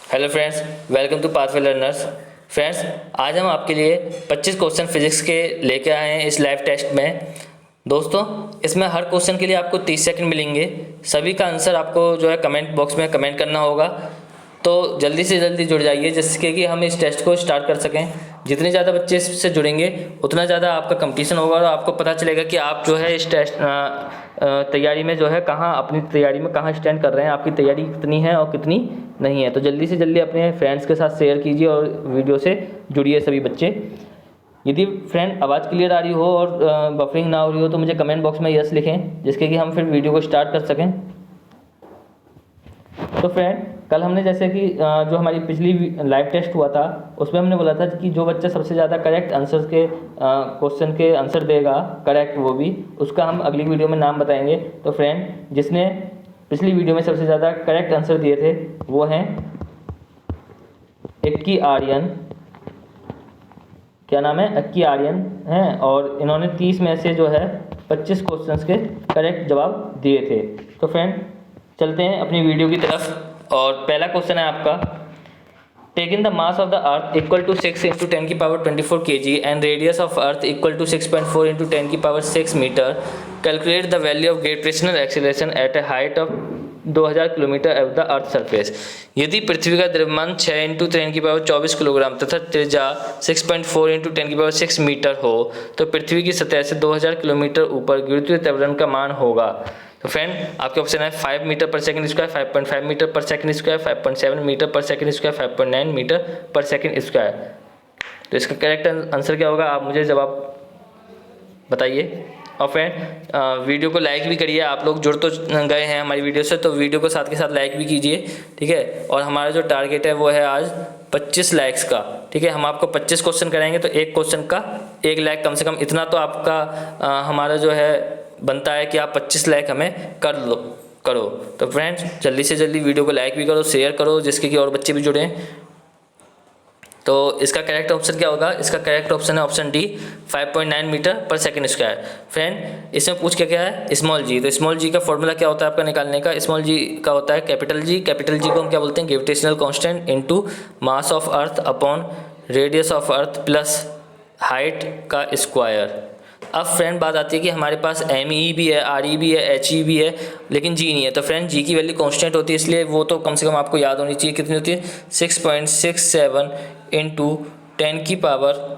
Hello friends, welcome to pathway learners. Friends, आज हम आपके लिए 25 क्वेश्चन फिजिक्स के लेके आए हैं इस लाइव टेस्ट में। दोस्तों, इसमें हर क्वेश्चन के लिए आपको 30 सेकंड मिलेंगे। सभी का आंसर आपको जो है कमेंट बॉक्स में कमेंट करना होगा। तो जल्दी से जल्दी जुड़ जाइए जिसके कि हम इस टेस्ट को स्टार्ट कर सकें। जितने ज़्यादा बच्चे इससे जुड़ेंगे उतना ज़्यादा आपका कंपटीशन होगा और आपको पता चलेगा कि आप जो है इस टेस्ट तैयारी में जो है कहाँ अपनी तैयारी में कहाँ स्टैंड कर रहे हैं, आपकी तैयारी कितनी है और कितनी नहीं है। तो जल्दी से जल्दी अपने फ्रेंड्स के साथ शेयर कीजिए और वीडियो से जुड़िए सभी बच्चे। यदि फ्रेंड आवाज़ क्लियर आ रही हो और बफरिंग ना हो रही हो तो मुझे कमेंट बॉक्स में यस लिखें जिसके कि हम फिर वीडियो को स्टार्ट कर सकें। तो फ्रेंड, कल हमने जैसे कि जो हमारी पिछली लाइव टेस्ट हुआ था उसमें हमने बोला था कि जो बच्चा सबसे ज़्यादा करेक्ट आंसर के क्वेश्चन के आंसर देगा करेक्ट, वो भी उसका हम अगली वीडियो में नाम बताएंगे। तो फ्रेंड, जिसने पिछली वीडियो में सबसे ज़्यादा करेक्ट आंसर दिए थे वो हैं इक्की आर्यन। क्या नाम है? इक्की आर्यन हैं और इन्होंने 30 में से जो है 25 क्वेश्चंस के करेक्ट जवाब दिए थे। तो फ्रेंड, चलते हैं अपनी वीडियो की तरफ और पहला क्वेश्चन है आपका। Taking the mass of the earth equal to 6 into 10 की power 24 kg and radius of earth equal to 6.4 into 10 की power 6 metre, calculate the value of gravitational acceleration at a height of 2000 kilometre above the earth surface. यदि पृथ्वी का द्रव्यमान 6 into 10 की power 24 kilogram तथा त्रिज्या 6.4 into 10 की पावर 6 मीटर हो तो पृथ्वी की सतह से 2000 किलोमीटर ऊपर गुरुत्वीय त्वरण का मान होगा। तो फ्रेंड, आपके ऑप्शन है 5 metre per second square, 5.5 metre per second square, 5.7 metre per second square, 5.9 metre per second square. तो इसका करेक्ट आंसर क्या होगा, आप मुझे जवाब बताइए। और फ्रेंड, वीडियो को लाइक भी करिए। आप लोग जुड़ तो गए हैं हमारी वीडियो से, तो वीडियो को साथ के साथ लाइक भी कीजिए, ठीक है। और हमारा जो टारगेट है वो है आज 25 लाइक्स का, ठीक है। हम आपको 25 क्वेश्चन कराएंगे तो एक क्वेश्चन का 1 लाइक कम से कम, इतना तो आपका हमारा जो है बनता है कि आप 25 लाइक हमें करो। तो फ्रेंड्स, जल्दी से जल्दी वीडियो को लाइक भी करो, शेयर करो जिसके कि और बच्चे भी जुड़ें। तो इसका करेक्ट ऑप्शन क्या होगा? इसका करेक्ट ऑप्शन है option D, 5.9 metre per second square. Friend, इसमें पूछ क्या है? स्मॉल जी। तो स्मॉल जी का फॉर्मूला क्या होता है आपका निकालने का? स्मॉल जी का होता है कैपिटल जी। कैपिटल जी को हम क्या बोलते हैं? Gravitational constant into mass of earth upon radius of earth plus height का स्क्वायर। अब फ्रेंड, बात आती है कि हमारे पास एम ई भी है, आर ई भी है, एच ई भी है, लेकिन जी नहीं है। तो फ्रेंड, जी की वैल्यू कांस्टेंट होती है, इसलिए वो तो कम से कम आपको याद होनी चाहिए। कितनी होती है? 6.67 इंटू 10 की पावर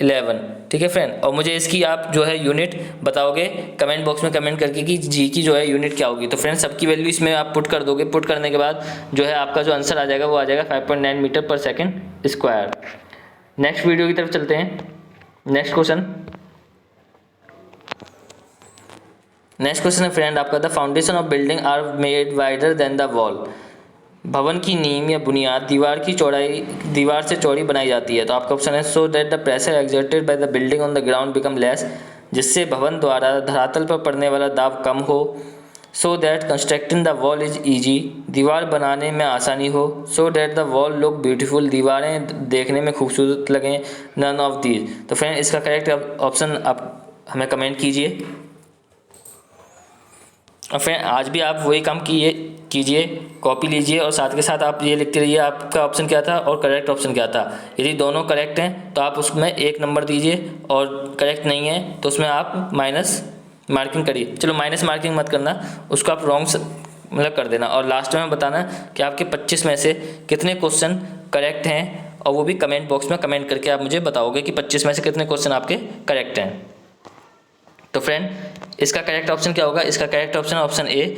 -11, ठीक है फ्रेंड। और मुझे इसकी आप जो है यूनिट बताओगे कमेंट बॉक्स में कमेंट करके कि जी की जो है यूनिट क्या होगी। तो फ्रेंड, सबकी वैल्यू इसमें आप पुट कर दोगे। पुट करने के बाद जो है आपका जो आंसर आ जाएगा वो आ जाएगा 5.9 metre per second square. Next video की तरफ चलते हैं। नेक्स्ट क्वेश्चन है फ्रेंड आपका, the foundation of building are made wider than the wall. भवन की नींव या बुनियाद दीवार से चौड़ी बनाई जाती है। तो आपका ऑप्शन है सो that the pressure exerted by the building on the ground become less, जिससे भवन द्वारा धरातल पर पड़ने वाला दाब कम हो। So that constructing the wall is easy, दीवार बनाने में आसानी हो। So that the wall look beautiful, दीवारें देखने में खूबसूरत लगें। None of these. तो फ्रेंड, इसका करेक्ट ऑप्शन आप हमें कमेंट कीजिए। और फ्रेंड, आज भी आप वही काम कीजिए, कॉपी लीजिए और साथ के साथ आप ये लिखते रहिए आपका ऑप्शन क्या था और करेक्ट ऑप्शन क्या था। यदि दोनों करेक्ट हैं तो आप उसमें 1 नंबर दीजिए और करेक्ट नहीं है तो उसमें आप माइनस मार्किंग करिए। चलो, माइनस मार्किंग मत करना, उसको आप रॉन्ग मतलब कर देना। और लास्ट में बताना कि आपके 25 में से कितने क्वेश्चन करेक्ट हैं, और वो भी कमेंट बॉक्स में कमेंट करके आप मुझे बताओगे कि 25 में से कितने क्वेश्चन आपके करेक्ट हैं। तो फ्रेंड, इसका करेक्ट ऑप्शन क्या होगा? इसका करेक्ट ऑप्शन है ऑप्शन ए।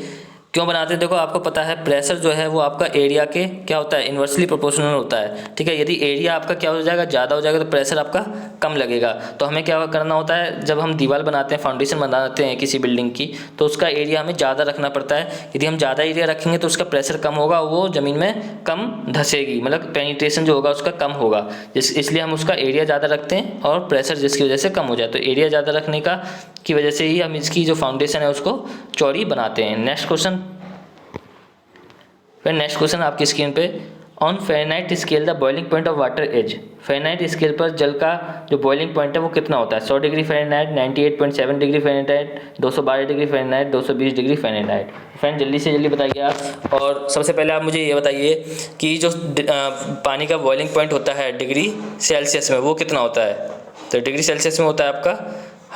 क्यों बनाते हैं? देखो, आपको पता है प्रेशर जो है वो आपका एरिया के क्या होता है? इन्वर्सली प्रोपोर्शनल होता है, ठीक है। यदि एरिया आपका क्या हो जाएगा? ज़्यादा हो जाएगा तो प्रेशर आपका कम लगेगा। तो हमें क्या करना होता है, जब हम दीवार बनाते हैं, फाउंडेशन बनाते हैं किसी बिल्डिंग की, तो उसका एरिया हमें ज़्यादा रखना पड़ता है। यदि हम ज़्यादा एरिया रखेंगे तो उसका प्रेशर कम होगा, वो ज़मीन में कम धंसेगी, मतलब पेनिट्रेशन जो होगा उसका कम होगा। इसलिए हम उसका एरिया ज़्यादा रखते हैं और प्रेशर जिसकी वजह से कम हो जाए। तो एरिया ज़्यादा रखने की वजह से ही हम इसकी जो फाउंडेशन है उसको चौड़ी बनाते हैं। नेक्स्ट क्वेश्चन आपकी स्क्रीन पे on Fahrenheit scale the boiling point of water is. Fahrenheit scale पर जल का जो बॉइलिंग पॉइंट है वो कितना होता है? 100 degree Fahrenheit, 98.7 degree Fahrenheit, 212 degree Fahrenheit, 220 degree Fahrenheit. Friend जल्दी से जल्दी बताइए आप। और सबसे पहले आप मुझे ये बताइए कि जो पानी का बॉइलिंग पॉइंट होता है डिग्री सेल्सियस में वो कितना होता है? तो डिग्री सेल्सियस में होता है आपका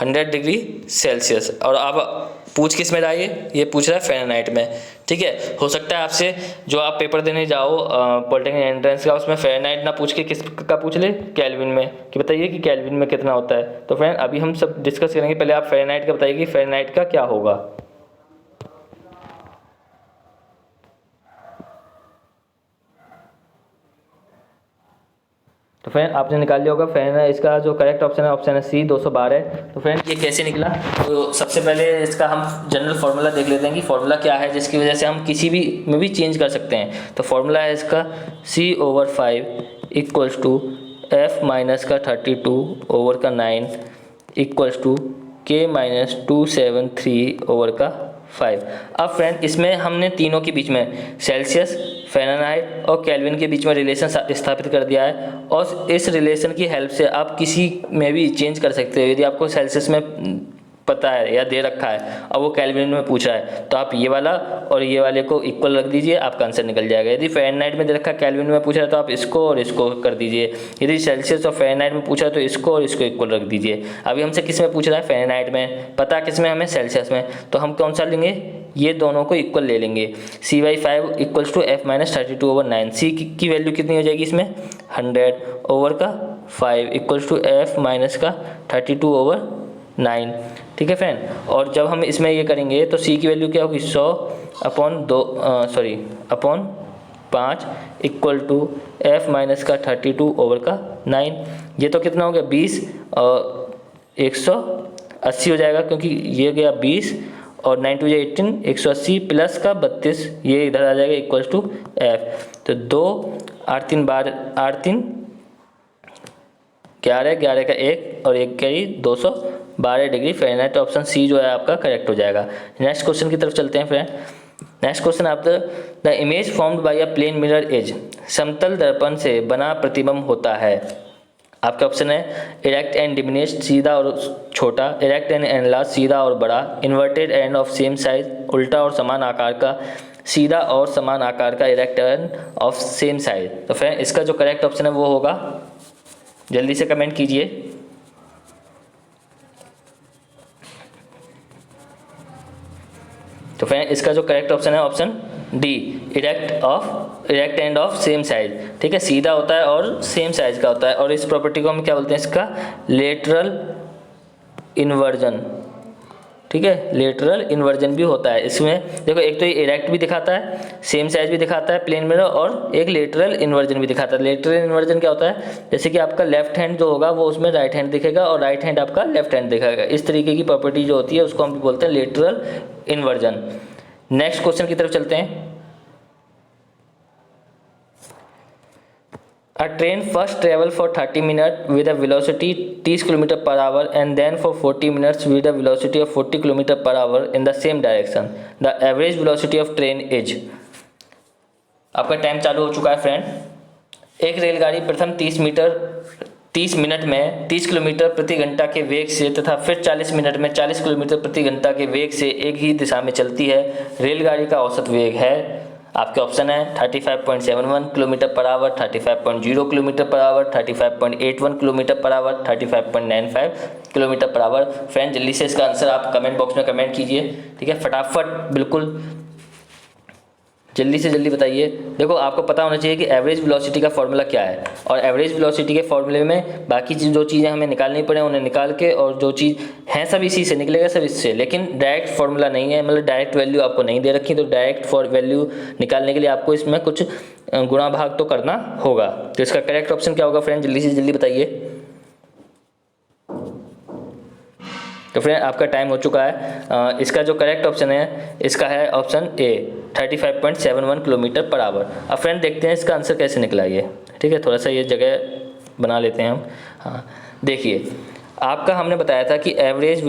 100 डिग्री सेल्सियस। और आप पूछ किस में रहा ये पूछ रहा है फ़ारेनहाइट में। ठीक है, हो सकता है आपसे जो आप पेपर देने जाओ पॉलिटेक्निक एंट्रेंस का, उसमें फ़ारेनहाइट ना पूछ के किस का पूछ ले, केल्विन में, कि बताइए कि केल्विन में कितना होता है। तो फ्रेंड अभी हम सब डिस्कस करेंगे, पहले आप फ़ारेनहाइट का बताइए कि फ़ारेनहाइट का क्या होगा। तो फ्रेंड आपने निकाल लिया होगा फ़ारेनहाइट, इसका जो करेक्ट ऑप्शन है ऑप्शन है सी 212। तो फ्रेंड ये कैसे निकला? तो सबसे पहले इसका हम जनरल फार्मूला देख लेते हैं कि फार्मूला क्या है जिसकी वजह से हम किसी भी में भी चेंज कर सकते हैं। तो फार्मूला है इसका C/5 equals to F minus का 32 ओवर का 9 equals to K minus 273 over का 5। अब फ्रेंड इसमें हमने तीनों के बीच में सेल्सियस, फ़ारेनहाइट और केल्विन के बीच में रिलेशन स्थापित कर दिया है। और इस रिलेशन की हेल्प से आप किसी में भी चेंज कर सकते हो। यदि आपको सेल्सियस में पता है या दे रखा है और वो केल्विन में पूछा है तो आप ये वाला और ये वाले को इक्वल रख दीजिए, आपका आंसर निकल जाएगा। यदि फ़ारेनहाइट में दे रखा है, केल्विन में पूछा है तो आप इसको और इसको कर दीजिए। यदि सेल्सियस और फ़ारेनहाइट में पूछा है तो इसको और इसको इक्वल रख दीजिए। अभी हमसे किस में पूछ रहा है? फ़ारेनहाइट में। पता किस में हमें? सेल्सियस में। तो हम कौन सा लेंगे? ये दोनों को इक्वल ले लेंगे। C/5 equals to F minus 32 over 9। C की वैल्यू कितनी हो जाएगी इसमें? 100 ओवर का 5 इक्वल्स टू F माइनस का 32 ओवर 9। ठीक है फ्रेंड, और जब हम इसमें ये करेंगे तो C की वैल्यू क्या होगी? 100 upon 5 equal to F minus का 32 ओवर का 9। ये तो कितना हो गया? 20 और 180 हो जाएगा, क्योंकि ये गया 20 और 9 2 18, 180 प्लस का 32, ये इधर आ जाएगा इक्वल्स टू F। तो 2 8 3 12 8 3 11 11 का 1 और 1 का 212 डिग्री फ़ारेनहाइट। ऑप्शन सी जो है आपका करेक्ट हो जाएगा। नेक्स्ट क्वेश्चन की तरफ चलते हैं फ्रेंड। नेक्स्ट क्वेश्चन आप the image formed by a plane mirror is. समतल दर्पण से बना प्रतिबिंब होता है। आपका ऑप्शन है इरेक्ट एंड डिमिनिश्ड, सीधा और छोटा, इरेक्ट एंड एनलार्ज, सीधा और बड़ा, inverted end of same size, उल्टा और समान आकार का, सीधा और समान आकार का, erect end of same size. तो फ्रेंड इसका जो करेक्ट ऑप्शन है वो होगा, जल्दी से कमेंट कीजिए। तो फ्रेंड इसका जो करेक्ट ऑप्शन है option D, erect end of same size. ठीक है, सीधा होता है और सेम साइज का होता है। और इस प्रॉपर्टी को हम क्या बोलते हैं? इसका लेटरल इन्वर्जन। ठीक है, लेटरल इन्वर्जन भी होता है इसमें। देखो एक तो ये इरेक्ट भी दिखाता है, सेम साइज भी दिखाता है प्लेन मिरर, और एक लेटरल इन्वर्जन भी दिखाता है। लेटरल इन्वर्जन क्या होता है? जैसे कि आपका लेफ्ट हैंड जो होगा वो उसमें राइट हैंड दिखेगा और राइट हैंड आपका लेफ्ट हैंड दिखेगा। इस तरीके की प्रॉपर्टी जो होती है उसको हम बोलते हैं लेटरल इन्वर्जन। नेक्स्ट क्वेश्चन की तरफ चलते हैं। A train first travel for 30 minutes with a velocity 30 km per hour and then for 40 minutes with a velocity of 40 km per hour in the same direction. The average velocity of train is। आपका time चालू हो चुका है friend. एक रेलगाड़ी प्रथम 30 minute में 30 kilometre प्रति घंटा के वेग से तथा फिर 40 मिनट में 40 किलोमीटर प्रति घंटा के वेग से एक ही दिशा में चलती है। रेलगाड़ी का औसत वेग है, आपके ऑप्शन है 35.71 kilometre per hour, 35.0 kilometre per hour, 35.81 kilometre per hour, 35.95 kilometre per hour. Friend जल्दी से इसका आंसर आप कमेंट बॉक्स में कमेंट कीजिए। ठीक है, फटाफट बिल्कुल जल्दी से जल्दी बताइए। देखो आपको पता होना चाहिए कि एवरेज वेलोसिटी का फॉर्मूला क्या है, और एवरेज वेलोसिटी के फॉर्मूले में बाकी जो चीज़ें हमें निकालनी पड़े उन्हें निकाल के, और जो चीज़ हैं सब इसी से निकलेगा, सब इससे। लेकिन डायरेक्ट फार्मूला नहीं है, मतलब डायरेक्ट वैल्यू आपको नहीं दे रखी, तो डायरेक्ट वैल्यू निकालने के लिए आपको इसमें कुछ गुणा भाग तो करना होगा। तो इसका करेक्ट ऑप्शन क्या होगा फ्रेंड, जल्दी से जल्दी बताइए। तो फ्रेंड आपका टाइम हो चुका है। इसका जो करेक्ट ऑप्शन है इसका है option A, 35.71 kilometre per hour. अब फ्रेंड देखते हैं इसका आंसर कैसे निकला ये। ठीक है, थोड़ा सा ये जगह बना लेते हैं हम। हाँ देखिए, आपका हमने बताया था कि एवरेज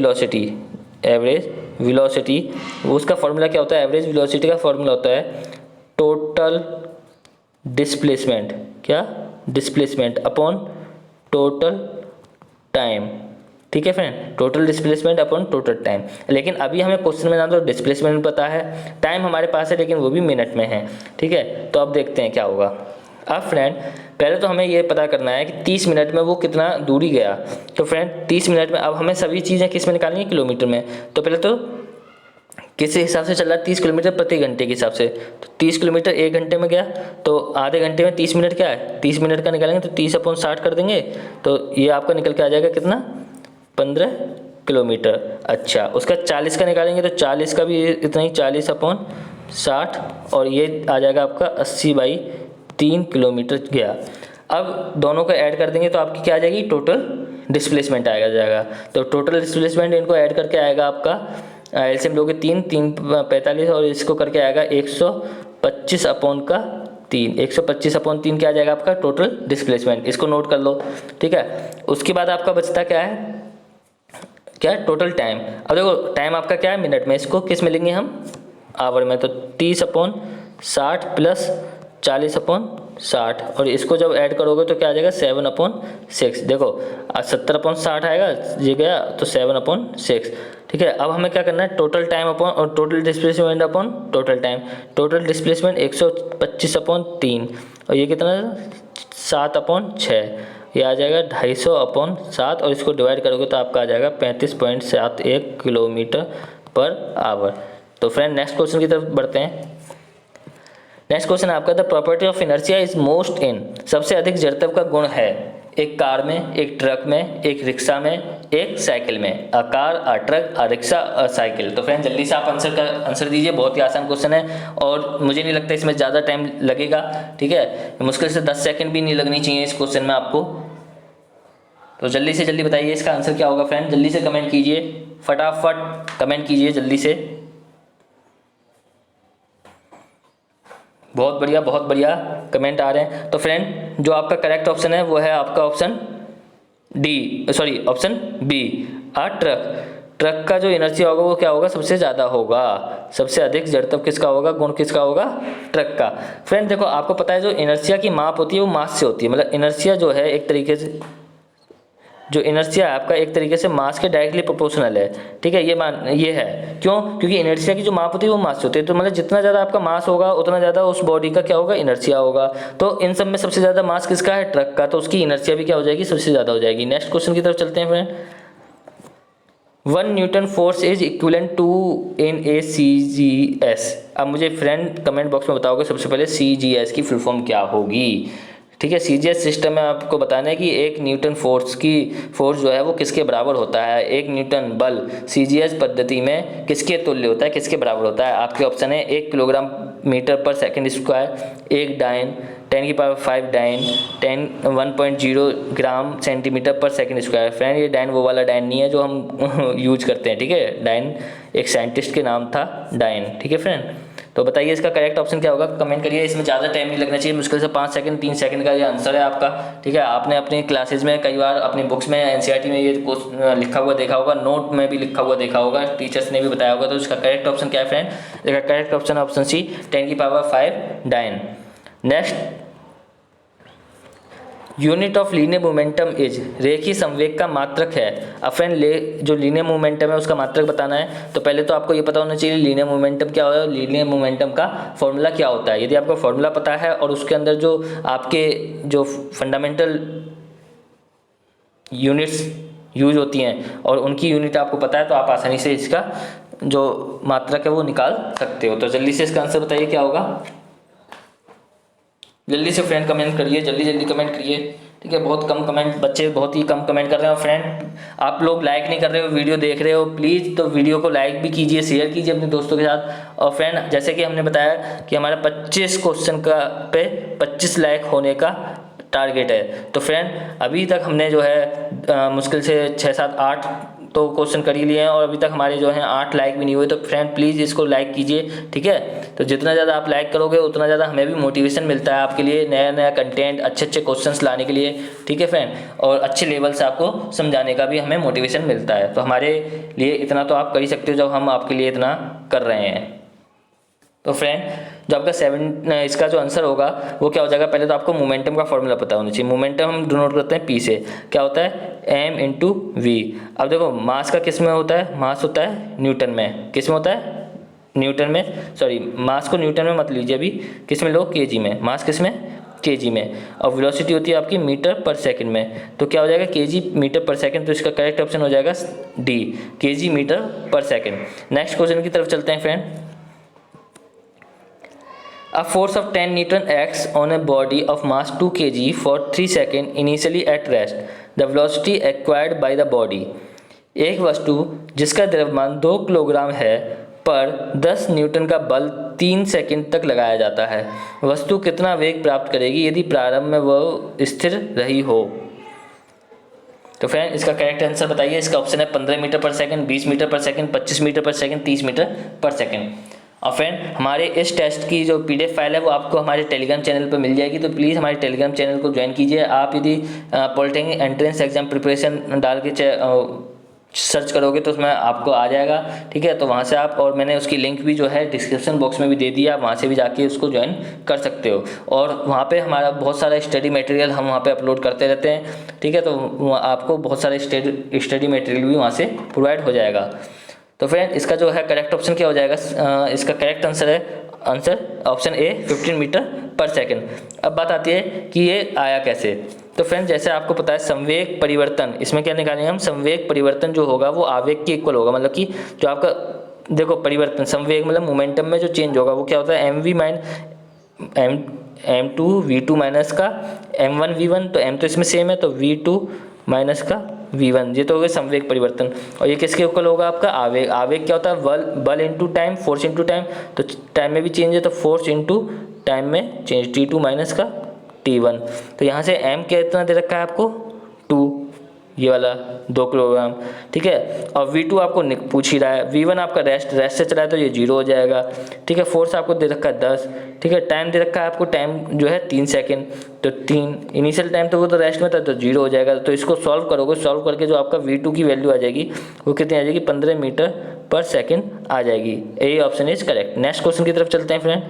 वेलोसिटी उसका फॉर्मूला क्या होता है? एवरेज वेलोसिटी का फॉर्मूला होता है टोटल डिस्प्लेसमेंट, क्या डिस्प्लेसमेंट अपॉन टोटल टाइम। ठीक है friend, total displacement upon total time. लेकिन अभी हमें क्वेश्चन में ना तो डिस्प्लेसमेंट पता है, टाइम हमारे पास है लेकिन वो भी मिनट में है। ठीक है, तो अब देखते हैं क्या होगा। अब फ्रेंड पहले तो हमें ये पता करना है कि 30 मिनट में वो कितना दूरी गया। तो फ्रेंड 30 मिनट में अब हमें सभी चीज़ें किस में निकालनी है, किलोमीटर में। तो पहले तो किस हिसाब से चल रहा है, 30 किलोमीटर प्रति घंटे के हिसाब से। तो 30 किलोमीटर 1 घंटे में गया, तो आधे घंटे में 30 मिनट क्या है, 30 मिनट का निकालेंगे तो 30/60 कर देंगे, तो ये आपका निकल के आ जाएगा कितना, 15 किलोमीटर। अच्छा, उसका 40 का निकालेंगे तो 40 का भी इतना ही, 40/60, और ये आ जाएगा आपका 80/3 किलोमीटर गया। अब दोनों को ऐड कर देंगे तो आपकी क्या आ जाएगी, टोटल डिस्प्लेसमेंट आएगा जाएगा। तो टोटल डिस्प्लेसमेंट इनको ऐड करके आएगा आपका, एलसीएम लोगे 3 3 45, और इसको करके आएगा 125/3। 125/3 क्या आ जाएगा आपका टोटल डिस्प्लेसमेंट, इसको नोट कर लो। ठीक है, उसके बाद आपका बचता क्या है, क्या टोटल टाइम। अब देखो टाइम आपका क्या है, मिनट में, इसको किस में लेंगे हम, आवर में। तो 30/60 प्लस 40/60, और इसको जब ऐड करोगे तो क्या आ जाएगा, 7/6। देखो 70/60 आएगा, ये गया तो 7/6। ठीक है, अब हमें क्या करना है, टोटल टाइम अपॉन और total displacement upon total time. Total displacement 125/3, और ये कितना है, 7/6, ये आ जाएगा 250/7, और इसको डिवाइड करोगे तो आपका आ जाएगा 35.71 किलोमीटर पर आवर। तो फ्रेंड नेक्स्ट क्वेश्चन की तरफ बढ़ते हैं। नेक्स्ट क्वेश्चन आपका, the property of inertia is most in, सबसे अधिक जड़त्व का गुण है एक कार में, एक ट्रक में, एक रिक्शा में, एक साइकिल में। A car, a truck, a rickshaw, a cycle. तो फ्रेंड जल्दी से आप आंसर दीजिए, बहुत ही आसान क्वेश्चन है और मुझे नहीं लगता इसमें ज़्यादा टाइम लगेगा। ठीक है, मुश्किल से 10 सेकंड भी नहीं लगनी चाहिए इस क्वेश्चन में आपको। तो जल्दी से जल्दी बताइए इसका आंसर क्या होगा फ्रेंड, जल्दी से कमेंट कीजिए, फटाफट कमेंट कीजिए जल्दी से। बहुत बढ़िया, बहुत बढ़िया कमेंट आ रहे हैं। तो फ्रेंड जो आपका करेक्ट ऑप्शन है वो है आपका option D, sorry option B, a truck. Truck का जो इनर्शिया होगा वो क्या होगा, सबसे ज़्यादा होगा। सबसे अधिक जड़त्व किसका होगा, गुण किसका होगा, ट्रक का। फ्रेंड देखो आपको पता है जो इनर्शिया की माप होती है वो मास से होती है, मतलब इनर्शिया जो है एक तरीके से, जो इनर्शिया है आपका एक तरीके से मास के डायरेक्टली प्रोपोर्शनल है। ठीक है, ये है क्यों, क्योंकि इनर्शिया की जो माप होती है वो मास से होती है। तो मतलब जितना ज़्यादा आपका मास होगा उतना ज़्यादा उस बॉडी का क्या होगा, इनर्शिया होगा। तो इन सब में सबसे ज़्यादा मास किसका है, ट्रक का, तो उसकी इनर्शिया भी क्या हो जाएगी, सबसे ज़्यादा हो जाएगी। नेक्स्ट क्वेश्चन की तरफ चलते हैं friend. 1 newton force is equivalent to in a CGS। अब मुझे फ्रेंड कमेंट बॉक्स में बताओगे सबसे पहले CGS की फुल फॉर्म क्या होगी। ठीक है, CGS सिस्टम में आपको बताना है कि एक न्यूटन फोर्स जो है वो किसके बराबर होता है, एक न्यूटन बल CGS पद्धति में किसके तुल्य होता है, किसके बराबर होता है। आपके ऑप्शन है 1 kilogram metre per second square, 1 dyne, 10⁵ dyne, 1.0 gram centimetre per second square. Friend ये डाइन वो वाला डाइन नहीं है जो हम यूज करते हैं। ठीक है, डाइन एक साइंटिस्ट के नाम था डाइन। ठीक है फ्रेंड, तो बताइए इसका करेक्ट ऑप्शन क्या होगा, कमेंट करिए। इसमें ज़्यादा टाइम नहीं लगना चाहिए, मुश्किल से 5 सेकंड 3 सेकंड का ये आंसर है आपका। ठीक है, आपने अपनी क्लासेज में कई बार अपनी बुक्स में NCERT में ये लिखा हुआ देखा होगा, नोट में भी लिखा हुआ देखा होगा, टीचर्स ने भी बताया होगा। तो इसका करेक्ट ऑप्शन क्या है फ्रेंड, इसका करेक्ट ऑप्शन है option C, 10⁵ dyne. Next, unit of linear momentum is, रेखीय संवेग का मात्रक है। अब फ्रेंड जो लीनियर मोमेंटम है उसका मात्रक बताना है, तो पहले तो आपको ये पता होना चाहिए लीनियर मोमेंटम क्या होता है, लीनियर मोमेंटम का फॉर्मूला क्या होता है। यदि आपको फॉर्मूला पता है और उसके अंदर जो आपके जो फंडामेंटल यूनिट्स यूज होती हैं और उनकी यूनिट आपको पता है, तो आप आसानी से इसका जो मात्रक है वो निकाल सकते हो। तो जल्दी से इसका आंसर बताइए क्या होगा, जल्दी से फ्रेंड कमेंट करिए, जल्दी जल्दी कमेंट करिए। ठीक है, बहुत कम कमेंट, बच्चे बहुत ही कम कमेंट कर रहे हो। फ्रेंड आप लोग लाइक नहीं कर रहे हो, वीडियो देख रहे हो, प्लीज़ तो वीडियो को लाइक भी कीजिए, शेयर कीजिए अपने दोस्तों के साथ। और फ्रेंड जैसे कि हमने बताया कि हमारा 25 क्वेश्चन का पे 25 लाइक होने का टारगेट है। तो फ्रेंड अभी तक हमने जो है मुश्किल से 6 7 8 तो क्वेश्चन कर ही लिए हैं और अभी तक हमारे जो हैं 8 लाइक भी नहीं हुए। तो फ्रेंड प्लीज़ इसको लाइक कीजिए। ठीक है, तो जितना ज़्यादा आप लाइक करोगे उतना ज़्यादा हमें भी मोटिवेशन मिलता है आपके लिए नया नया कंटेंट, अच्छे अच्छे क्वेश्चंस लाने के लिए। ठीक है फ्रेंड, और अच्छे लेवल से आपको समझाने का भी हमें मोटिवेशन मिलता है। तो हमारे लिए इतना तो आप कर ही सकते हो जब हम आपके लिए इतना कर रहे हैं। तो फ्रेंड जो आपका 7 इसका जो आंसर होगा वो क्या हो जाएगा, पहले तो आपको मोमेंटम का फॉर्मूला पता होना चाहिए। मोमेंटम हम डिनोट करते हैं पी से, क्या होता है m इंटू वी। अब देखो मास का किस में होता है, मास होता है न्यूटन में, किस में होता है न्यूटन में, सॉरी मास को न्यूटन में मत लीजिए अभी, किस में लो केजी में, मास किस में केजी में, और वेलोसिटी होती है आपकी मीटर पर सेकंड में। तो क्या हो जाएगा केजी मीटर पर सेकंड, तो इसका करेक्ट ऑप्शन हो जाएगा D, KG metre per second. Next question की तरफ चलते हैं friend. A force of 10 Newton acts on a body of mass 2 kg for 3 seconds initially at rest. The velocity acquired by the body. एक वस्तु जिसका द्रव्यमान 2 किलोग्राम है पर 10 न्यूटन का बल 3 सेकंड तक लगाया जाता है, वस्तु कितना वेग प्राप्त करेगी यदि प्रारंभ में वह स्थिर रही हो। तो फ्रेंड इसका करेक्ट आंसर बताइए। इसका ऑप्शन है 15 metre per second, 20 metre per second, 25 metre per second, 30 metre per second. और फ्रेंड हमारे इस टेस्ट की जो PDF फाइल है वो आपको हमारे टेलीग्राम चैनल पर मिल जाएगी, तो प्लीज़ हमारे टेलीग्राम चैनल को ज्वाइन कीजिए। आप यदि पॉलिटेक्निक एंट्रेंस एग्जाम प्रिपरेशन डाल के सर्च करोगे तो उसमें आपको आ जाएगा, ठीक है। तो वहाँ से आप, और मैंने उसकी लिंक भी जो है डिस्क्रिप्शन बॉक्स में भी दे दिया, आप वहाँ से भी जाके उसको ज्वाइन कर सकते हो। और वहाँ पे हमारा बहुत सारा स्टडी मटेरियल हम वहाँ पे अपलोड करते रहते हैं, ठीक है। तो आपको बहुत सारे स्टडी मटेरियल भी वहाँ से प्रोवाइड हो जाएगा। तो फ्रेंड इसका जो है करेक्ट ऑप्शन क्या हो जाएगा, इसका करेक्ट आंसर है option A 15 metre per second. अब बात आती है कि ये आया कैसे। तो फ्रेंड जैसे आपको पता है संवेग परिवर्तन, इसमें क्या निकालेंगे हम, संवेग परिवर्तन जो होगा वो आवेग के इक्वल होगा, मतलब कि जो आपका देखो परिवर्तन संवेग मतलब मोमेंटम में जो चेंज होगा वो क्या होता है mv mine m2 v2 minus का m1 v1, तो m तो इसमें सेम है तो v2 माइनस का v1, ये तो हो गया संवेग परिवर्तन। और ये किसके इक्वल होगा आपका आवेग। आवेग क्या होता है बल into time, force into time, तो टाइम में भी चेंज है तो फोर्स इंटू टाइम में चेंज, t2 माइनस का t1। तो यहाँ से m कितना दे रखा है आपको 2, ये वाला 2 किलोग्राम, ठीक है। और v2 आपको पूछ ही रहा है, v1 आपका रेस्ट से चला है तो ये 0 हो जाएगा, ठीक है। फोर्स आपको दे रखा है 10, ठीक है। टाइम दे रखा है आपको, टाइम जो है 3 सेकंड, तो 3 इनिशियल टाइम तो वो तो रेस्ट में था तो 0 हो जाएगा। तो इसको सॉल्व करोगे, सॉल्व करके जो आपका v2 की वैल्यू आ जाएगी वो कितनी आ जाएगी 15 मीटर पर सेकेंड आ जाएगी। यही option is correct. Next question की तरफ चलते हैं फ्रेंड।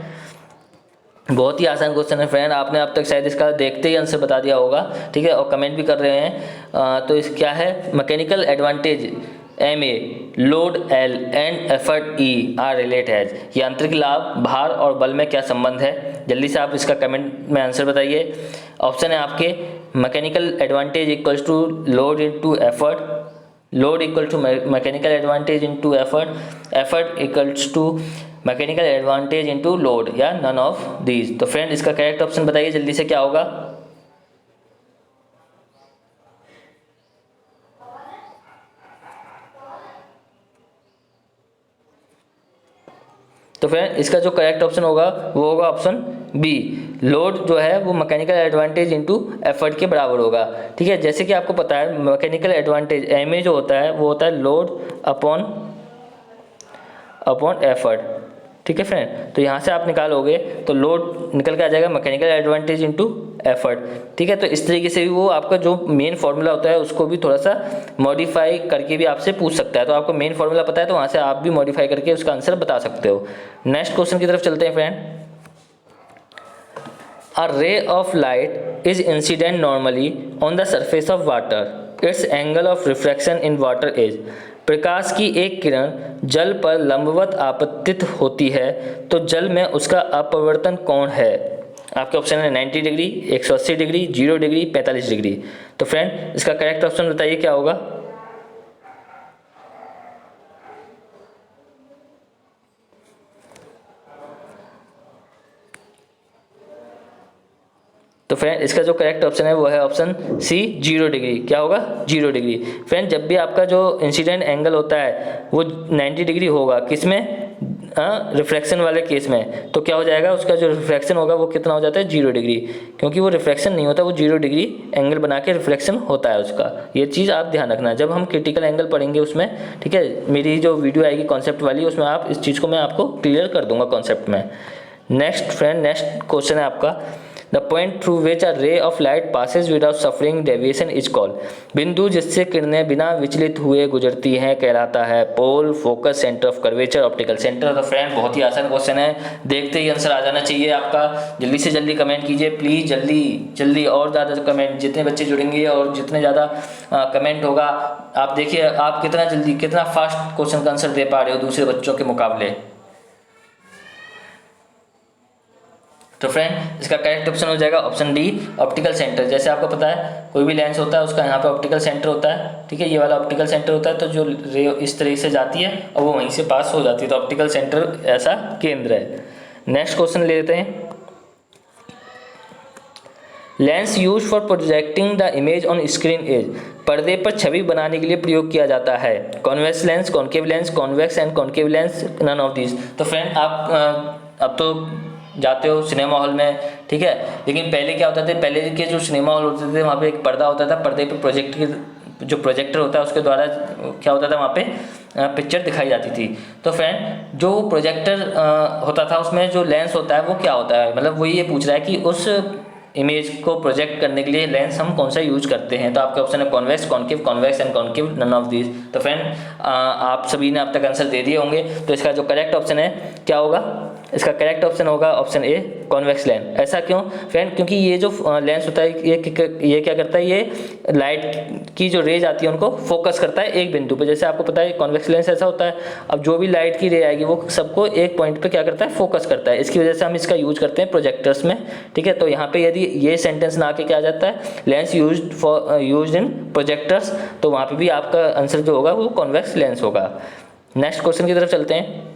बहुत ही आसान क्वेश्चन है फ्रेंड, आपने अब तक शायद इसका देखते ही आंसर बता दिया होगा, ठीक है, और कमेंट भी कर रहे हैं। तो इस क्या है, mechanical advantage MA, load L and effort E are related as. यांत्रिक लाभ, भार और बल में क्या संबंध है, जल्दी से आप इसका कमेंट में आंसर बताइए। ऑप्शन है आपके mechanical advantage equals to load into effort, load equal to mechanical advantage into effort, effort equals to mechanical advantage into load, या नन ऑफ दीज। तो फ्रेंड इसका करेक्ट ऑप्शन बताइए जल्दी से क्या होगा। तो फ्रेंड इसका जो करेक्ट ऑप्शन होगा वो होगा ऑप्शन बी, लोड जो है वो मैकेनिकल एडवांटेज इंटू एफर्ट के बराबर होगा, ठीक है। जैसे कि आपको पता है मैकेनिकल एडवांटेज MA जो होता है वो होता है लोड अपॉन एफर्ट, ठीक है फ्रेंड। तो यहाँ से आप निकालोगे तो लोड निकल के आ जाएगा मैकेनिकल एडवांटेज इंटू एफर्ट, ठीक है। तो इस तरीके से भी वो आपका जो मेन फॉर्मूला होता है उसको भी थोड़ा सा मॉडिफाई करके भी आपसे पूछ सकता है। तो आपको मेन फॉर्मूला पता है तो वहाँ से आप भी मॉडिफाई करके उसका आंसर बता सकते हो। नेक्स्ट क्वेश्चन की तरफ चलते हैं friend. A ray of light is incident normally on the surface of water, its angle of refraction in water is. प्रकाश की एक किरण जल पर लंबवत आपतित होती है तो जल में उसका अपवर्तन कोण है। आपके ऑप्शन है 90 डिग्री, 180 डिग्री, 0 डिग्री, 45 डिग्री। तो फ्रेंड इसका करेक्ट ऑप्शन बताइए क्या होगा। तो फ्रेंड इसका जो करेक्ट ऑप्शन है वो है ऑप्शन सी 0 डिग्री। क्या होगा 0 डिग्री। फ्रेंड जब भी आपका जो इंसिडेंट एंगल होता है वो 90 डिग्री होगा, किसमें, रिफ्लेक्शन वाले केस में, तो क्या हो जाएगा उसका जो रिफ्लेक्शन होगा वो कितना हो जाता है 0 डिग्री, क्योंकि वो रिफ्लेक्शन नहीं होता, वो 0 डिग्री एंगल बना के रिफ्लेक्शन होता है उसका। ये चीज़ आप ध्यान रखना जब हम क्रिटिकल एंगल पढ़ेंगे उसमें, ठीक है। मेरी जो वीडियो आएगी कॉन्सेप्ट वाली उसमें आप इस चीज़ को मैं आपको क्लियर कर दूंगा कॉन्सेप्ट में। नेक्स्ट फ्रेंड नेक्स्ट क्वेश्चन है आपका, the point through which a ray of light passes without suffering deviation is called. बिंदु जिससे किरणें बिना विचलित हुए गुजरती हैं कहलाता है pole, focus, centre of curvature, optical centre. तो फ्रेंड बहुत ही आसान क्वेश्चन है, देखते ही आंसर आ जाना चाहिए आपका। जल्दी से जल्दी कमेंट कीजिए प्लीज़, जल्दी जल्दी, और ज़्यादा कमेंट, जितने बच्चे जुड़ेंगे और जितने ज़्यादा कमेंट होगा, आप देखिए आप कितना जल्दी कितना फास्ट क्वेश्चन का आंसर दे पा रहे हो दूसरे बच्चों के मुकाबले। तो फ्रेंड इसका करेक्ट ऑप्शन हो जाएगा ऑप्शन डी, ऑप्टिकल सेंटर। जैसे आपको पता है कोई भी लेंस होता है उसका यहाँ पे ऑप्टिकल सेंटर होता है, ठीक है, ये वाला ऑप्टिकल सेंटर होता है। तो जो रे इस तरह से जाती है और वो वहीं से पास हो जाती है, तो ऑप्टिकल सेंटर ऐसा केंद्र है। नेक्स्ट क्वेश्चन ले लेते हैं। Lens use for projecting the image on screen is, पर्दे पर छवि बनाने के लिए प्रयोग किया जाता है। Convex lens, concave lens, convex and concave lens, none of these. तो फ्रेंड आप अब तो जाते हो सिनेमा हॉल में, ठीक है, लेकिन पहले क्या होता था, पहले के जो सिनेमा हॉल होते थे वहाँ पे एक पर्दा होता था, पर्दे पे जो प्रोजेक्टर होता है उसके द्वारा क्या होता था वहाँ पे पिक्चर दिखाई जाती थी। तो फ्रेंड जो प्रोजेक्टर होता था उसमें जो लेंस होता है वो क्या होता है, मतलब वो ये पूछ रहा है कि उस इमेज को प्रोजेक्ट करने के लिए लेंस हम कौन सा यूज करते हैं। तो आपका ऑप्शन है convex, concave, convex and concave, none of these. तो फ्रेंड आप सभी ने अब तक आंसर दे दिए होंगे, तो इसका जो करेक्ट ऑप्शन है क्या होगा, इसका करेक्ट ऑप्शन होगा ऑप्शन ए, कॉन्वेक्स लेंस। ऐसा क्यों फ्रेंड, क्योंकि ये जो लेंस होता है ये क्या करता है, ये लाइट की जो रेज आती है उनको फोकस करता है एक बिंदु पे। जैसे आपको पता है कॉन्वेक्स लेंस ऐसा होता है, अब जो भी लाइट की रे आएगी वो सबको एक पॉइंट पे क्या करता है, फोकस करता है। इसकी वजह से हम इसका यूज करते हैं प्रोजेक्टर्स में, ठीक है। तो यहाँ पे यदि ये सेंटेंस ना आके क्या जाता है, लेंस यूज्ड इन प्रोजेक्टर्स, तो वहाँ पे भी आपका आंसर जो होगा वो कॉन्वेक्स लेंस होगा। नेक्स्ट क्वेश्चन की तरफ चलते हैं।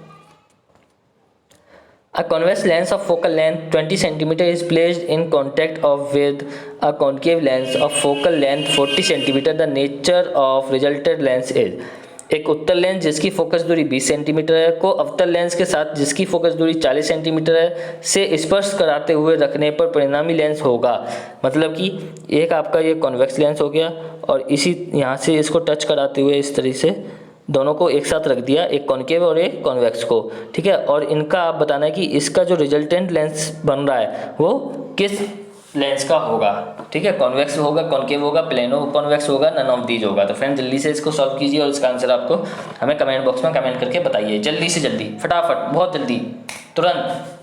A convex lens of focal length 20 cm is placed in contact with a concave lens of focal length 40 cm. The nature of resultant lens is, एक उत्तल लेंस जिसकी फोकस दूरी 20 centimetre है को अवतल लेंस के साथ जिसकी फोकस दूरी 40 सेंटीमीटर है से स्पर्श कराते हुए रखने पर परिणामी लेंस होगा। मतलब कि एक आपका ये कॉन्वेक्स लेंस हो गया और इसी यहाँ से इसको टच कराते हुए इस तरह से दोनों को एक साथ रख दिया, एक कॉन्केव और एक कॉन्वेक्स को, ठीक है। और इनका आप बताना है कि इसका जो रिजल्टेंट लेंस बन रहा है वो किस लेंस का होगा, ठीक है। कॉन्वेक्स होगा, कॉन्केव होगा, प्लेनो कॉन्वेक्स होगा, नन ऑफ दीज होगा। तो फ्रेंड जल्दी से इसको सॉल्व कीजिए और इसका आंसर आपको हमें कमेंट बॉक्स में कमेंट करके बताइए, जल्दी से जल्दी, फटाफट, बहुत जल्दी, तुरंत।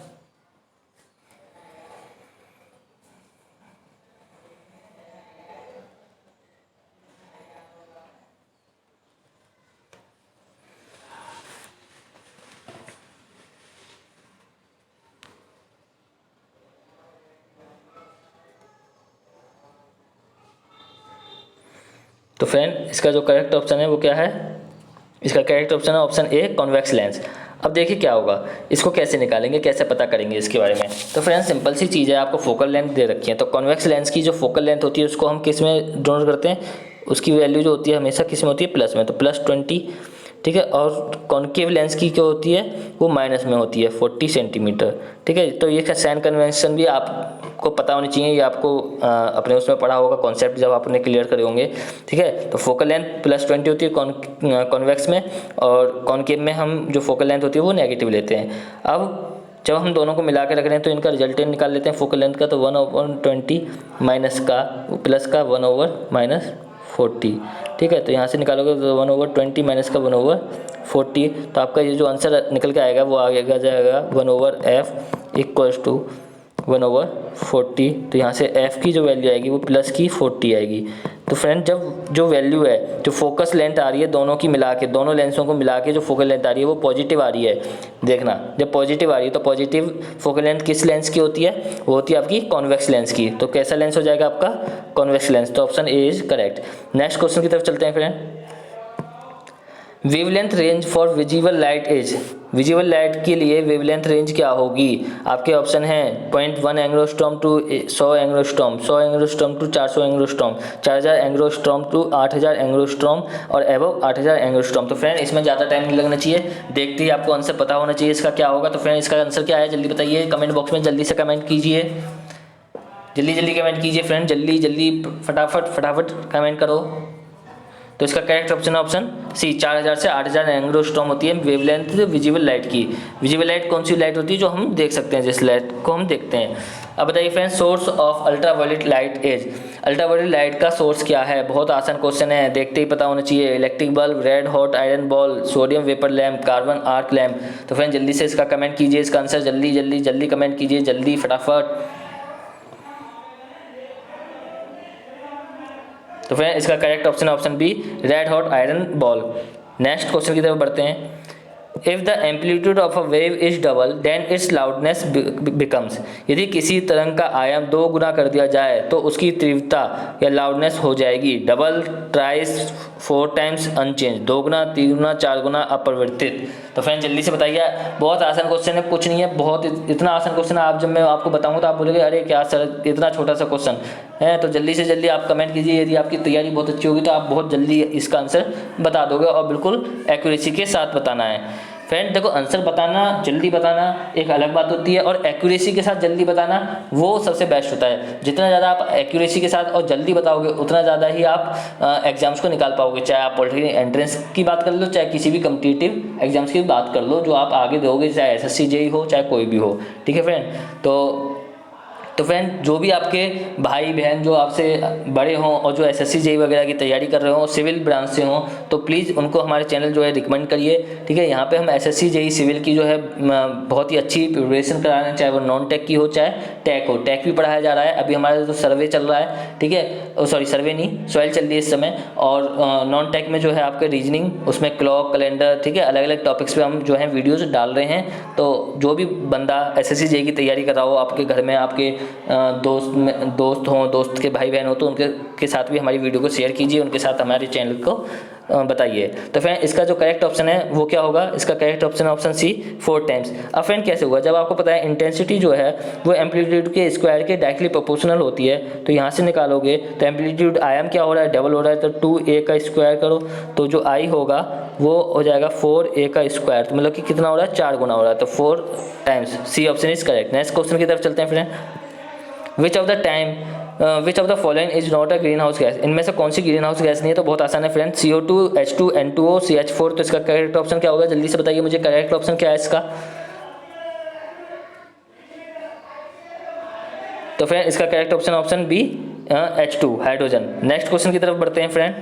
तो फ्रेंड इसका जो करेक्ट ऑप्शन है वो क्या है, इसका करेक्ट ऑप्शन है ऑप्शन ए, कॉन्वेक्स लेंस। अब देखिए क्या होगा, इसको कैसे निकालेंगे, कैसे पता करेंगे इसके बारे में। तो फ्रेंड्स सिंपल सी चीज़ है, आपको फोकल लेंथ दे रखी है, तो कॉन्वेक्स लेंस की जो फोकल लेंथ होती है उसको हम किस में डोनोट करते हैं, उसकी वैल्यू जो होती है हमेशा किस में होती है, प्लस में, तो +20, ठीक है। और कॉन्केव लेंस की जो होती है वो माइनस में होती है, 40 सेंटीमीटर, ठीक है। तो ये साइन कन्वेंशन भी आपको पता होनी चाहिए, ये आपको अपने उसमें पढ़ा होगा कॉन्सेप्ट जब आपने क्लियर करे होंगे, ठीक है। तो फोकल लेंथ +20 होती है कॉन्वेक्स में, और कॉन्केव में हम जो फोकल लेंथ होती है वो नेगेटिव लेते हैं। अब जब हम दोनों को मिला के रख रहे हैं तो इनका रिजल्टेंट निकाल लेते हैं फोकल लेंथ का, तो 1/20 माइनस का प्लस का 1/40, ठीक है। तो यहाँ से निकालोगे तो 1/20 माइनस का 1/40, तो आपका ये जो आंसर निकल के आएगा वो आगे जाएगा 1/f = 1/40। तो यहाँ से f की जो वैल्यू आएगी वो प्लस की 40 आएगी। तो फ्रेंड जब जो वैल्यू है, जो फोकस लेंथ आ रही है दोनों की मिला के, दोनों लेंसों को मिला के जो फोकल लेंथ आ रही है वो पॉजिटिव आ रही है। देखना जब पॉजिटिव आ रही है तो पॉजिटिव फोकल लेंथ किस लेंस की होती है, वो होती है आपकी कॉन्वेक्स लेंस की। तो कैसा लेंस हो जाएगा आपका, कॉन्वेक्स लेंस। तो option A is correct. Next question की तरफ चलते हैं friend. Wavelength range for visible light is, visible light के लिए वेवलेंथ रेंज क्या होगी। आपके ऑप्शन हैं 0.1 angstrom to 100 angstrom, 100 angstrom to 400 angstrom, 4000 angstrom to 8000 angstrom और एबव 8000 एंग्स्ट्रॉम। तो फ्रेंड इसमें ज़्यादा टाइम नहीं लगना चाहिए, देखते ही आपको आंसर पता होना चाहिए इसका क्या होगा। तो फ्रेंड इसका आंसर क्या है जल्दी बताइए, कमेंट बॉक्स में जल्दी से कमेंट कीजिए, जल्दी जल्दी कमेंट कीजिए फ्रेंड, जल्दी जल्दी फटाफट कमेंट करो। तो इसका करेक्ट ऑप्शन है ऑप्शन सी, 4000 से 8000 एंग्स्ट्रॉम होती है वेवलेंथ विजिबल लाइट की। विजिबल लाइट कौन सी लाइट होती है, जो हम देख सकते हैं, जिस लाइट को हम देखते हैं। अब बताइए friends, source of ultraviolet light is, ultraviolet light का सोर्स क्या है? बहुत आसान क्वेश्चन है, देखते ही पता होना चाहिए। Electric bulb, red hot iron ball, sodium vapour lamp, carbon arc lamp. तो फ्रेंड जल्दी से इसका कमेंट कीजिए, इसका आंसर जल्दी जल्दी जल्दी कमेंट कीजिए, जल्दी फटाफट। तो फ्रेंड इसका करेक्ट ऑप्शन है option B, red hot iron ball. Next question की तरफ बढ़ते हैं। If the amplitude of a wave is double then its loudness becomes, यदि किसी तरंग का आयाम 2 गुना कर दिया जाए तो उसकी तीव्रता या लाउडनेस हो जाएगी डबल, ट्राइस, 4 टाइम्स, अनचेंज, 2 गुना, 3 गुना, 4 गुना, अपरिवर्तित। तो फ्रेंड जल्दी से बताइए, बहुत आसान क्वेश्चन है, कुछ नहीं है, बहुत इतना आसान क्वेश्चन है, आप जब मैं आपको बताऊंगा तो आप बोलोगे अरे क्या सर इतना छोटा सा क्वेश्चन है। तो जल्दी से जल्दी आप कमेंट कीजिए, यदि आपकी तैयारी बहुत अच्छी होगी तो आप बहुत जल्दी इसका आंसर बता दोगे, और बिल्कुल एक्यूरेसी के साथ बताना है। फ्रेंड देखो, आंसर बताना, जल्दी बताना एक अलग बात होती है, और एक्यूरेसी के साथ जल्दी बताना वो सबसे बेस्ट होता है। जितना ज़्यादा आप एक्यूरेसी के साथ और जल्दी बताओगे उतना ज़्यादा ही आप एग्जाम्स को निकाल पाओगे। चाहे आप पॉलिटिकल एंट्रेंस की बात कर लो, चाहे किसी भी कम्पिटिटिव एग्जाम्स की बात कर लो जो आप आगे दोगे, चाहे SSC JEE हो, चाहे कोई भी हो। ठीक है फ्रेंड, तो फ्रेंड जो भी आपके भाई बहन जो आपसे बड़े हों और जो SSC JEE वगैरह की तैयारी कर रहे हो, सिविल ब्रांच से हों, तो प्लीज़ उनको हमारे चैनल जो है रिकमेंड करिए। ठीक है, यहाँ पे हम SSC JEE सिविल की जो है बहुत ही अच्छी प्रिपरेशन करा रहे हैं, चाहे वो नॉन टेक की हो चाहे टेक हो। टेक भी पढ़ाया जा रहा है, अभी हमारा जो सर्वे चल रहा है, ठीक है, सॉरी सर्वे नहीं, सॉइल चल रही है इस समय। और नॉन टेक में जो है आपके रीजनिंग, उसमें क्लॉक, कैलेंडर, ठीक है, अलग अलग टॉपिक्स पे हम जो है वीडियोज़ डाल रहे हैं। तो जो भी बंदा SSC JEE की तैयारी कर रहा हो, आपके घर में आपके दोस्त हों, दोस्त के भाई बहन हो, तो उनके साथ भी हमारी वीडियो को शेयर कीजिए, उनके साथ हमारे चैनल को बताइए। तो फ्रेंड इसका जो करेक्ट ऑप्शन है वो क्या होगा? इसका करेक्ट ऑप्शन है ऑप्शन सी, 4 टाइम्स। अब फ्रेंड कैसे होगा? जब आपको पता है इंटेंसिटी जो है वो एम्पलीट्यूड के स्क्वायर के डायरेक्टली प्रोपोर्शनल होती है, तो यहाँ से निकालोगे तो एम्पलीट्यूड आयाम क्या हो रहा है? डबल हो रहा है, तो 2a का स्क्वायर करो, तो जो I होगा वो हो जाएगा 4a का स्क्वायर, तो मतलब कि कितना हो रहा है? 4 गुना हो रहा है, तो 4 times. C option is correct. Next question की तरफ चलते हैं friend. Which of the following is not a greenhouse gas, इनमें से कौन सी ग्रीन हाउस गैस नहीं है? तो बहुत आसान है friend, CO2, H2, N2O, CH4। तो इसका करेक्ट ऑप्शन क्या होगा? जल्दी से बताइए मुझे, करेक्ट ऑप्शन क्या है इसका? तो फ्रेंड इसका correct option option B, H2, hydrogen. Next question की तरफ बढ़ते हैं फ्रेंड।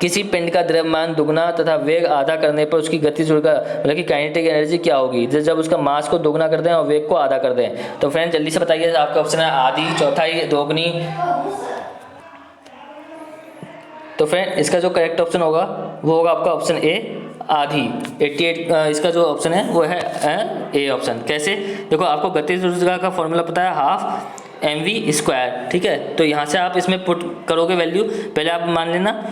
किसी पिंड का द्रव्यमान दुगना तथा वेग आधा करने पर उसकी गतिज ऊर्जा मतलब कि काइनेटिक एनर्जी क्या होगी? जब उसका मास को दोगुना कर दें और वेग को आधा कर दें। तो फ्रेंड जल्दी से बताइए, आपका ऑप्शन है आधी, चौथाई, दोगुनी। तो फ्रेंड इसका जो करेक्ट ऑप्शन होगा वो होगा आपका ऑप्शन ए, आधी। 88 इसका जो ऑप्शन है वो है ए ऑप्शन। कैसे? देखो, आपको गतिज ऊर्जा का फॉर्मूला पता है, हाफ mv²। ठीक है, तो यहाँ से आप इसमें पुट करोगे वैल्यू। पहले आप मान लेना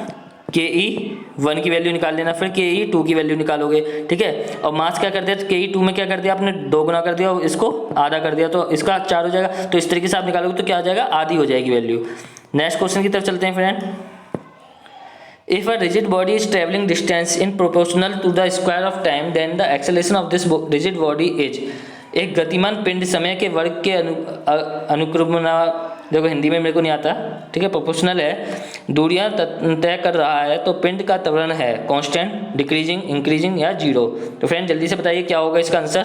KE1 की वैल्यू निकाल लेना, फिर KE2 की वैल्यू निकालोगे। ठीक है, और मास क्या कर दिया? KE2 में क्या कर दिया आपने? 2 गुना कर दिया और इसको आधा कर दिया, तो इसका 4 हो जाएगा। तो इस तरीके से आप निकालोगे तो क्या आ जाएगा? आधी हो जाएगी वैल्यू। नेक्स्ट क्वेश्चन की तरफ चलते हैं friend. If a rigid body is traveling distance in proportional to the square of time, then the acceleration of this rigid body is, एक गतिमान पिंड समय के वर्ग के अनुक्रमणा, देखो हिंदी में मेरे को नहीं आता, ठीक है, प्रोपोर्शनल है, दूरियां तय कर रहा है, तो पिंड का त्वरण है कांस्टेंट, डिक्रीजिंग, इंक्रीजिंग या जीरो। तो फ्रेंड जल्दी से बताइए क्या होगा इसका आंसर?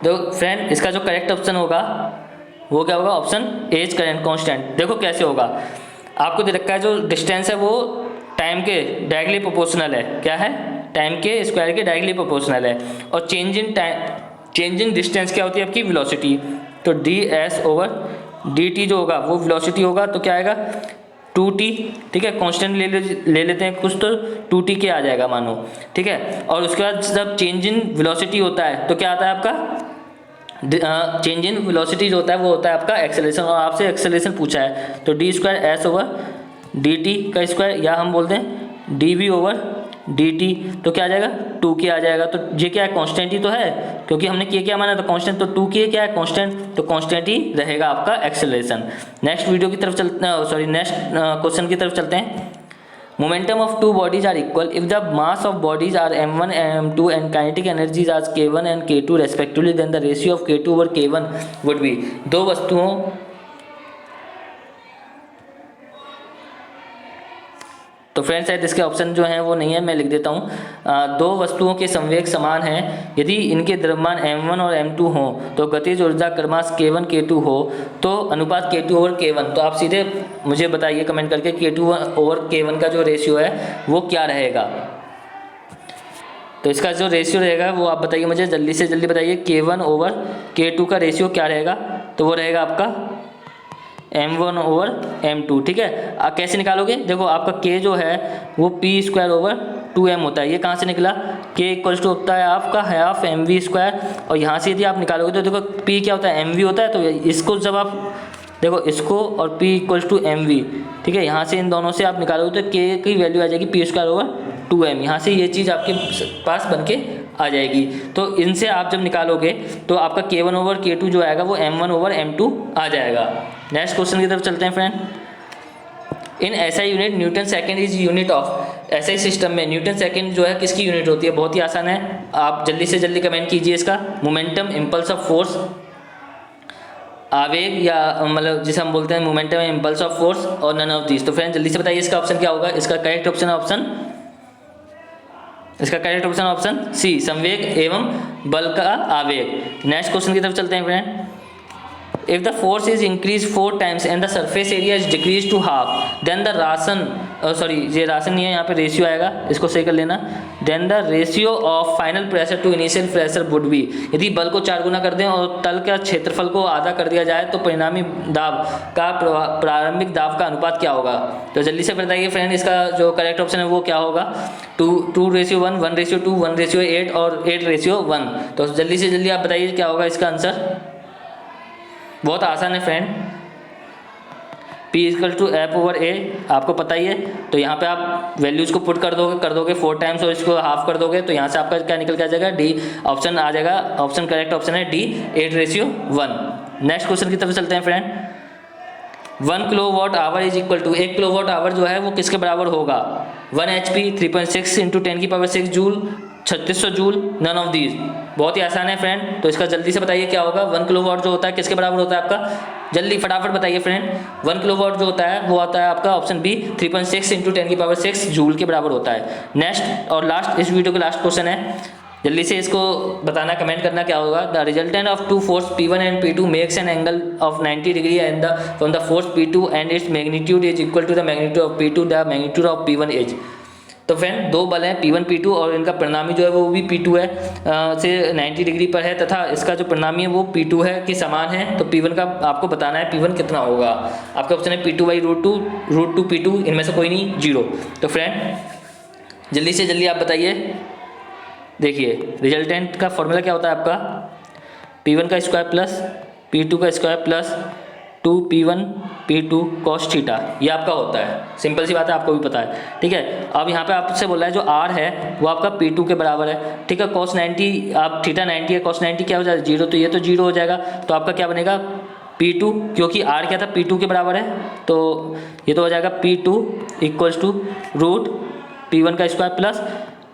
देखो फ्रेंड इसका जो करेक्ट ऑप्शन होगा वो क्या होगा? Option A is correct, constant. देखो कैसे होगा, आपको दे रखा है जो डिस्टेंस है वो टाइम के डायरेक्टली प्रोपोर्शनल है। क्या है? टाइम के स्क्वायर के डायरेक्टली प्रोपोर्शनल है। और चेंज इन डिस्टेंस क्या होती है? आपकी वेलोसिटी। तो ds/dt जो होगा वो वेलोसिटी होगा, तो क्या आएगा? 2t। ठीक है, कांस्टेंट ले लेते हैं कुछ, तो 2t के आ जाएगा मानो। ठीक है, और उसके बाद जब चेंज इन वेलोसिटी होता है तो क्या आता है आपका? चेंज इन वेलोसिटी जो होता है वो होता है आपका एक्सेलरेशन, और आपसे एक्सेलरेशन पूछा है, तो d²s/dt का स्क्वायर, या हम बोलते हैं dv/dt, तो क्या आ जाएगा? 2k आ जाएगा। तो ये क्या है? कांस्टेंट ही तो है, क्योंकि हमने क्या माना था? कांस्टेंट। तो 2k क्या है? कांस्टेंट, तो कांस्टेंट ही रहेगा आपका एक्सेलरेशन। नेक्स्ट वीडियो की तरफ चलते हैं, सॉरी नेक्स्ट क्वेश्चन की तरफ चलते हैं। Momentum of two bodies are equal if the mass of bodies are m1 and m2 and kinetic energies are k1 and k2 respectively, then the ratio of k2 over k1 would be। दो वस्तुओं तो friends शायद इसके option जो हैं वो नहीं है, मैं लिख देता हूँ। दो वस्तुओं के संवेग समान हैं, यदि इनके द्रव्यमान m1 और m2 हों तो गतिज ऊर्जा क्रमशः k1 k2 हो तो अनुपात k2 ओवर k1। तो आप सीधे मुझे बताइए कमेंट करके k2 ओवर k1 का जो रेशियो है वो क्या रहेगा। तो इसका जो रेशियो रहेगा वो आप बताइए मुझे, जल्दी से जल्दी बताइए। k1 ओवर k2 का रेशियो क्या रहेगा, तो वो रहेगा आपका m1 ओवर m2। ठीक है, आप कैसे निकालोगे, देखो आपका k जो है वो p स्क्वायर ओवर 2m होता है। ये कहाँ से निकला, k इक्वल्स टू होता है आपका हाफ mv स्क्वायर, और यहाँ से यदि आप निकालोगे तो देखो p क्या होता है, mv होता है। तो इसको जब आप देखो इसको और p इक्वल्स टू mv, ठीक है, यहाँ से इन दोनों से आप निकालोगे तो k की वैल्यू आ जाएगी p स्क्वायर ओवर 2m। यहाँ से ये चीज़ आपके पास बन के आ जाएगी। तो इनसे आप जब निकालोगे तो आपका k1 ओवर k2 जो आएगा वो m1 ओवर m2 आ जाएगा। नेक्स्ट क्वेश्चन की तरफ चलते हैं friend. In SI unit Newton second is unit of. SI system में न्यूटन सेकेंड जो है किसकी यूनिट होती है, बहुत ही आसान है, आप जल्दी से जल्दी कमेंट कीजिए इसका। मोमेंटम, इम्पल्स ऑफ फोर्स, आवेग या मतलब जिसे हम बोलते हैं मोमेंटम, इम्पल्स ऑफ फोर्स, और नन ऑफ दिस। तो फ्रेंड जल्दी से बताइए इसका ऑप्शन क्या होगा। इसका करेक्ट ऑप्शन ऑप्शन सी, संवेग एवं बल का आवेग। नेक्स्ट क्वेश्चन की तरफ चलते हैं friend. If the force is increase 4 times and the surface area is decrease to half then the ये राशन नहीं है, यहाँ पे रेशियो आएगा, इसको सही कर लेना। Then the ratio of final pressure to initial pressure would be. यदि बल को 4 गुना कर दें और तल का क्षेत्रफल को आधा कर दिया जाए तो परिणामी दाब का प्रारंभिक दाब का अनुपात क्या होगा। तो जल्दी से बताइए फ्रेंड, इसका जो करेक्ट ऑप्शन है वो क्या होगा। 2:1, 1:2, 1:8 और 8:1। तो जल्दी से जल्दी आप बताइए क्या होगा इसका आंसर। बहुत आसान है friend, P = F over A, आपको पता ही है। तो यहाँ पे आप वैल्यूज को पुट कर दोगे 4 टाइम्स और इसको हाफ कर दोगे तो यहाँ से आपका क्या निकल के आ जाएगा, D ऑप्शन आ जाएगा। ऑप्शन करेक्ट ऑप्शन है D, 8:1। नेक्स्ट क्वेश्चन की तरफ चलते हैं friend. 1 kilowatt hour is equal to, 1 kilowatt hour जो है वो किसके बराबर होगा। 1 HP, 3.6 × 10⁻6 joule, 3600 joule, none of these. बहुत ही आसान है फ्रेंड, तो इसका जल्दी से बताइए क्या होगा। 1 किलोवाट जो होता है किसके बराबर होता है आपका, जल्दी फटाफट बताइए फ्रेंड। 1 किलोवाट जो होता है वो आता है आपका ऑप्शन बी, 3.6 × 10⁻6 जूल के बराबर होता है। नेक्स्ट और लास्ट, इस वीडियो का लास्ट क्वेश्चन है, जल्दी से इसको बताना, कमेंट करना क्या होगा। The resultant of 2 force P1 and P2 makes an angle of 90 degree and from the force P2 and its magnitude is equal to the magnitude of P2, the magnitude of P1 is. तो friend दो बल हैं P1 P2 और इनका परिणामी जो है वो भी P2 है से 90 डिग्री पर है, तथा इसका जो परिणामी है वो P2 है कि समान है। तो P1 का आपको बताना है P1 कितना होगा। आपका ऑप्शन है P2/√2 P2, इनमें से कोई नहीं, 0। तो फ्रेंड जल्दी से जल्दी आप बताइए। देखिए रिजल्टेंट का फॉर्मूला क्या होता है आपका, P1 का स्क्वायर प्लस P2 का square plus 2P1 P2 cos theta, ये आपका होता है। सिंपल सी बात है, आपको भी पता है, ठीक है। अब यहाँ पे आपसे बोल रहा है जो R है वो आपका P2 के बराबर है, ठीक है। cos 90, आप थीटा 90 है, cos 90 क्या हो जाएगा, 0, तो ये तो 0 हो जाएगा। तो आपका क्या बनेगा P2, क्योंकि R क्या था, P2 के बराबर है, तो ये तो हो जाएगा P2 = √P1 का स्क्वायर प्लस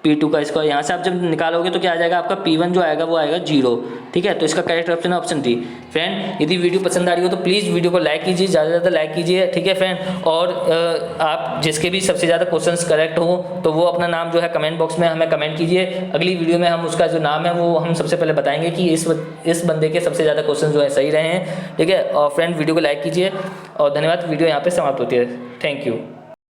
P2 का स्क्वायर। यहाँ से आप जब निकालोगे तो क्या आ जाएगा आपका P1 जो आएगा वो आएगा 0, ठीक है। तो इसका करेक्ट ऑप्शन है ऑप्शन डी। फ्रेंड यदि वीडियो पसंद आ रही हो तो प्लीज़ वीडियो को लाइक कीजिए, ज़्यादा से ज़्यादा लाइक कीजिए, ठीक है फ्रेंड। और आप जिसके भी सबसे ज़्यादा क्वेश्चंस करेक्ट हो तो वो अपना नाम जो है कमेंट बॉक्स में हमें कमेंट कीजिए। अगली वीडियो में हम उसका जो नाम है वो हम सबसे पहले बताएंगे कि इस बंदे के सबसे ज़्यादा क्वेश्चन जो है सही रहे हैं, ठीक है। और फ्रेंड वीडियो को लाइक कीजिए और धन्यवाद। वीडियो यहाँ पर समाप्त होती है। Thank you.